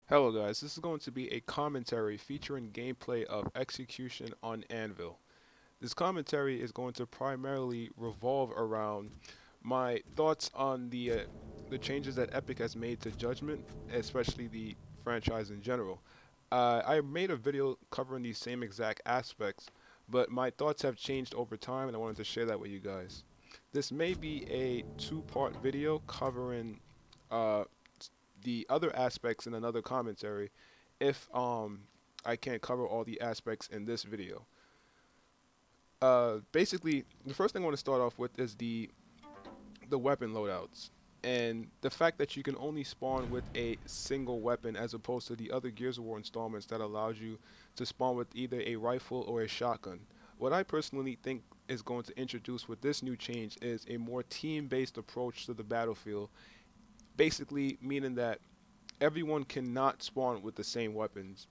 Hello guys, this is going to be a commentary featuring gameplay of Execution on Anvil. This commentary is going to primarily revolve around my thoughts on the changes that Epic has made to Judgment, especially the franchise in general. I made a video covering these same exact aspects, but my thoughts have changed over time and I wanted to share that with you guys. This may be a two-part video covering uh, the other aspects in another commentary if I can't cover all the aspects in this video. Basically, the first thing I want to start off with is the weapon loadouts and the fact that you can only spawn with a single weapon as opposed to the other Gears of War installments that allows you to spawn with either a rifle or a shotgun. What I personally think is going to introduce with this new change is a more team-based approach to the battlefield, basically meaning that everyone cannot spawn with the same weapons.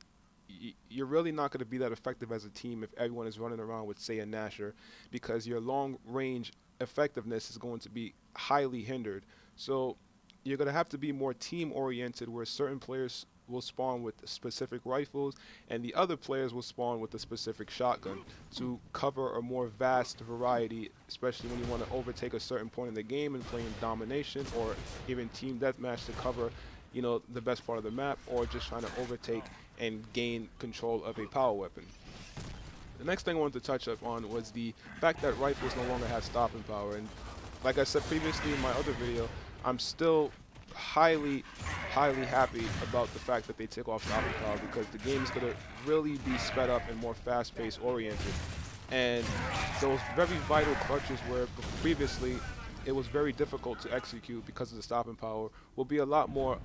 You're really not going to be that effective as a team if everyone is running around with, say, a Nasher, because your long range effectiveness is going to be highly hindered. So you're going to have to be more team oriented, where certain players will spawn with specific rifles and the other players will spawn with a specific shotgun to cover a more vast variety, especially when you want to overtake a certain point in the game and playing domination or even team deathmatch to cover, you know, the best part of the map, or just trying to overtake and gain control of a power weapon. The next thing I wanted to touch up on was the fact that rifles no longer have stopping power, and like I said previously in my other video, I'm still highly happy about the fact that they took off stopping power, because the game is going to really be sped up and more fast-paced oriented. And those very vital clutches where previously it was very difficult to execute because of the stopping power will be a lot more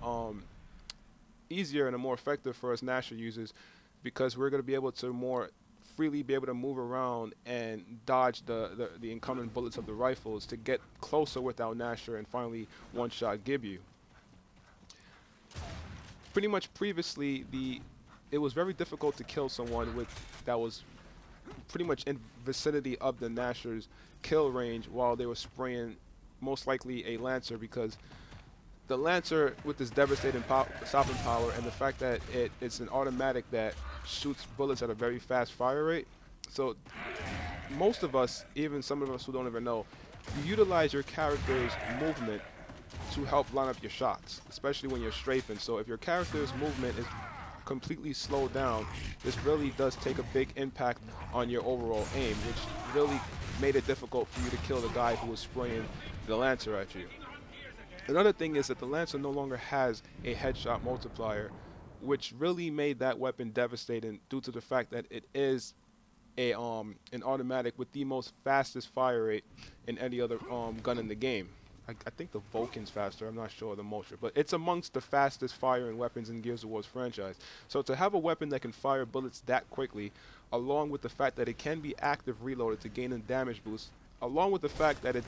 easier and more effective for us Nasher users, because we're going to be able to more freely be able to move around and dodge the incoming bullets of the rifles to get closer without Nasher and finally one-shot gib you. Pretty much previously, it was very difficult to kill someone that was pretty much in vicinity of the Nasher's kill range while they were spraying most likely a Lancer, because the Lancer, with its devastating stopping power and the fact that it's an automatic that shoots bullets at a very fast fire rate, so most of us, even some of us who don't even know, you utilize your character's movement to help line up your shots, especially when you're strafing. So if your character's movement is completely slowed down, this really does take a big impact on your overall aim, which really made it difficult for you to kill the guy who was spraying the Lancer at you. Another thing is that the Lancer no longer has a headshot multiplier, which really made that weapon devastating due to the fact that it is an automatic with the most fastest fire rate in any other gun in the game. I think the Vulcan's faster, I'm not sure the Mosher, but it's amongst the fastest firing weapons in Gears of War's franchise. So to have a weapon that can fire bullets that quickly, along with the fact that it can be active reloaded to gain a damage boost, along with the fact that it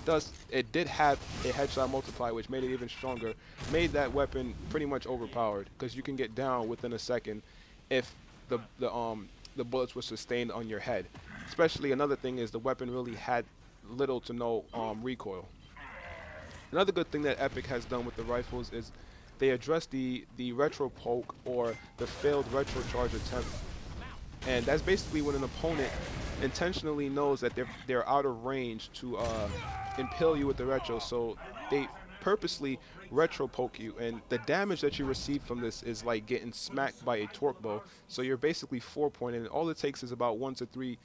did have a headshot multiplier, which made it even stronger, made that weapon pretty much overpowered, because you can get down within a second if the bullets were sustained on your head. Especially, another thing is the weapon really had little to no recoil. Another good thing that Epic has done with the rifles is they address the retro poke, or the failed retro charge attempt. And that's basically when an opponent intentionally knows that they're out of range to impale you with the retro, so they purposely retro poke you, and the damage that you receive from this is like getting smacked by a torque bow. So you're basically 4-pointed, and all it takes is about 1 to 3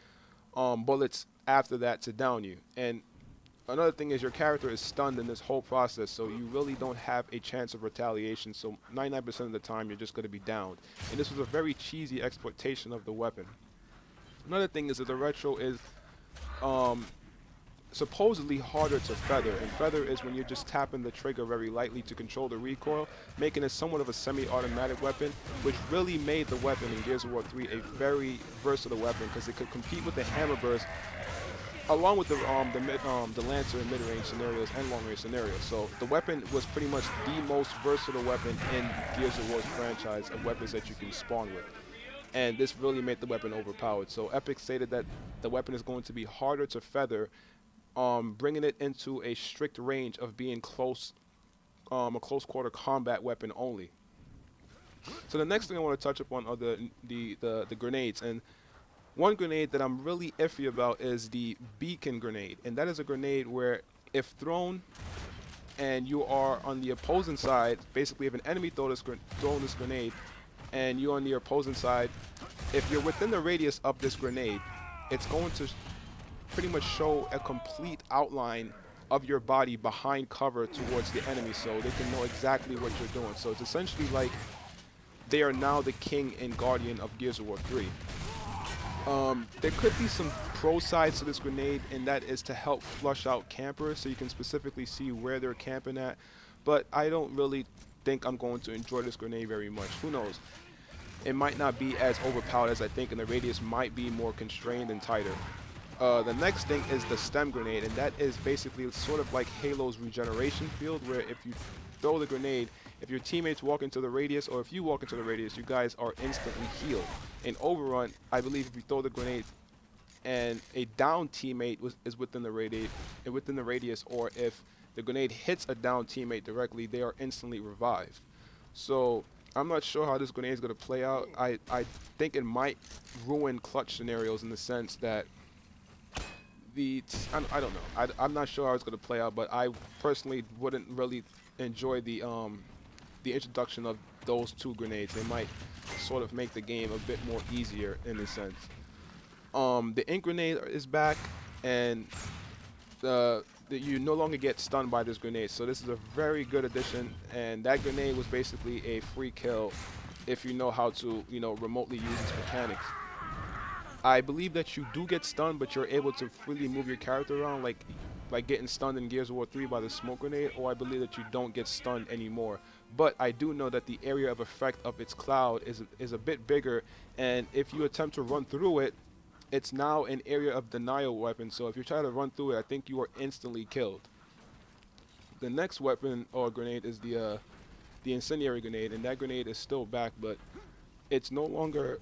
bullets after that to down you. And another thing is your character is stunned in this whole process, so you really don't have a chance of retaliation, so 99% of the time you're just going to be downed. And this was a very cheesy exploitation of the weapon. Another thing is that the retro is supposedly harder to feather, and feather is when you're just tapping the trigger very lightly to control the recoil, making it somewhat of a semi-automatic weapon, which really made the weapon in Gears of War 3 a very versatile weapon, because it could compete with the hammer burst along with the Lancer in mid-range scenarios and long-range scenarios. So the weapon was pretty much the most versatile weapon in Gears of War's franchise of weapons that you can spawn with. and this really made the weapon overpowered. So Epic stated that the weapon is going to be harder to feather, bringing it into a strict range of being a close quarter combat weapon only. So the next thing I want to touch upon are the grenades, and one grenade that I'm really iffy about is the beacon grenade, and that is a grenade where if thrown and you are on the opposing side, basically if an enemy throwing this grenade and you're on the opposing side, if you're within the radius of this grenade, it's going to pretty much show a complete outline of your body behind cover towards the enemy, so they can know exactly what you're doing. So it's essentially like they are now the king and guardian of Gears of War 3. There could be some pro sides to this grenade, and that is to help flush out campers so you can specifically see where they're camping at, but I don't really think I'm going to enjoy this grenade very much. Who knows? It might not be as overpowered as I think, and the radius might be more constrained and tighter. The next thing is the stem grenade, and that is basically sort of like Halo's regeneration field, where if you throw the grenade, if your teammates walk into the radius, or if you walk into the radius, you guys are instantly healed. In Overrun, I believe if you throw the grenade and a down teammate is within the radius, or if the grenade hits a down teammate directly, they are instantly revived. So I'm not sure how this grenade is going to play out. I think it might ruin clutch scenarios in the sense that I don't know. I'm not sure how it's going to play out, but I personally wouldn't really enjoy the introduction of those two grenades. They might sort of make the game a bit more easier in a sense. The ink grenade is back, and you no longer get stunned by this grenade. So this is a very good addition, and that grenade was basically a free kill if you know how to, remotely use its mechanics. I believe that you do get stunned, but you're able to freely move your character around, like getting stunned in Gears of War 3 by the smoke grenade, or I believe that you don't get stunned anymore. But I do know that the area of effect of its cloud is a bit bigger, and if you attempt to run through it, it's now an area of denial weapon, so if you try to run through it, I think you are instantly killed. The next weapon or grenade is the incendiary grenade, and that grenade is still back, but it's no longer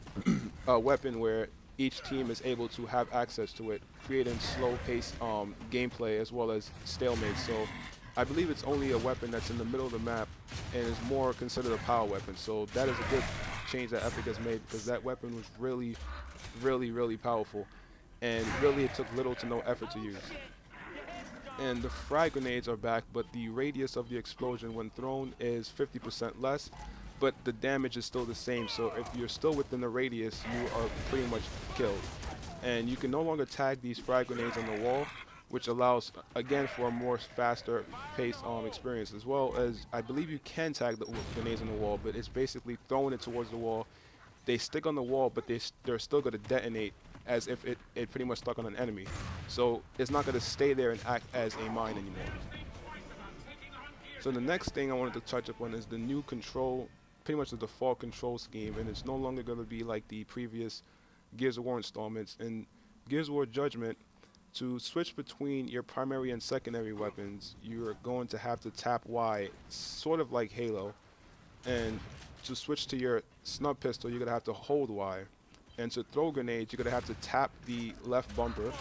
a weapon where each team is able to have access to it, creating slow-paced gameplay as well as stalemate. So I believe it's only a weapon that's in the middle of the map and is more considered a power weapon. So that is a good change that Epic has made, because that weapon was really, really, really powerful, and really it took little to no effort to use. And the frag grenades are back, but the radius of the explosion when thrown is 50% less, but the damage is still the same. So if you're still within the radius, you are pretty much killed. And you can no longer tag these frag grenades on the wall, which allows, again, for a more faster paced experience, as well as I believe you can tag the grenades on the wall, but it's basically throwing it towards the wall. They stick on the wall, but they're still going to detonate as if it pretty much stuck on an enemy. So it's not going to stay there and act as a mine anymore. So the next thing I wanted to touch upon is the new control, pretty much the default control scheme, and it's no longer going to be like the previous Gears of War installments. In Gears of War Judgment, to switch between your primary and secondary weapons, you're going to have to tap Y, sort of like Halo, and to switch to your snub pistol, you're going to have to hold Y. And to throw grenades, you're going to have to tap the left bumper,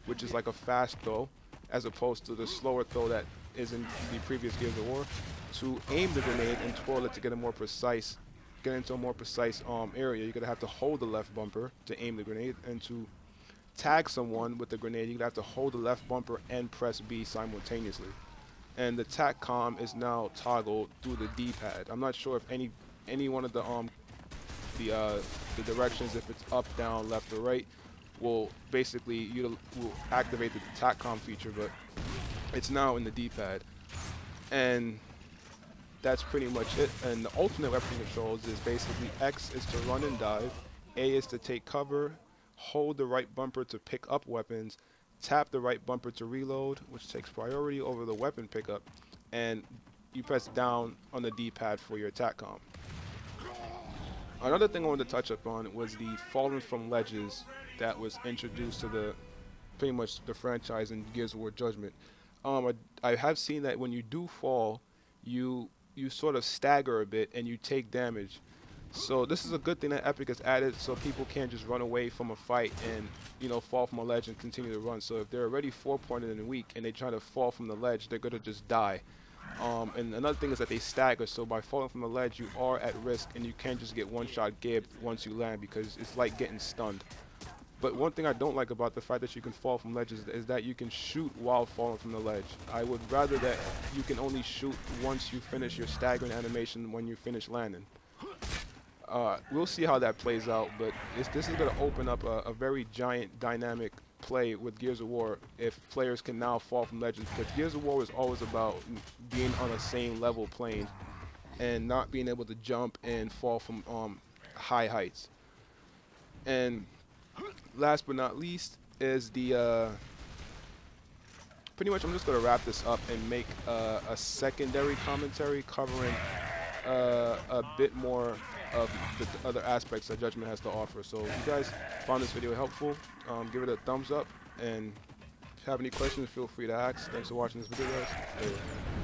which is like a fast throw, as opposed to the slower throw that is in the previous Gears of War. To aim the grenade and twirl it to get into a more precise area, you're going to have to hold the left bumper to aim the grenade. And to tag someone with the grenade, you're going to have to hold the left bumper and press B simultaneously. And the TACCOM is now toggled through the D-pad. I'm not sure if any one of the directions, if it's up, down, left, or right, will basically will activate the TACCOM feature, but it's now in the D-pad. And that's pretty much it. And the alternate weapon controls is basically X is to run and dive, A is to take cover, hold the right bumper to pick up weapons, tap the right bumper to reload, which takes priority over the weapon pickup, and you press down on the D-pad for your TACCOM. Another thing I wanted to touch upon was the falling from ledges that was introduced to pretty much the franchise in Gears of War Judgment. I have seen that when you do fall, you sort of stagger a bit and you take damage. So this is a good thing that Epic has added, so people can't just run away from a fight and, you know, fall from a ledge and continue to run. So if they're already 4-pointed and weak and they try to fall from the ledge, they're gonna just die. And another thing is that they stagger, so by falling from the ledge, you are at risk, and you can't just get one-shot gibbed once you land, because it's like getting stunned. But one thing I don't like about the fact that you can fall from ledges is that you can shoot while falling from the ledge. I would rather that you can only shoot once you finish your staggering animation when you finish landing. We'll see how that plays out, but this is going to open up a very giant dynamic play with Gears of War if players can now fall from ledges, because Gears of War was always about being on the same level plane and not being able to jump and fall from high heights. And last but not least is the pretty much I'm just going to wrap this up and make a secondary commentary covering a bit more of the other aspects that Judgment has to offer. So if you guys found this video helpful, give it a thumbs up, and if you have any questions, feel free to ask. Thanks for watching this video, guys. Later.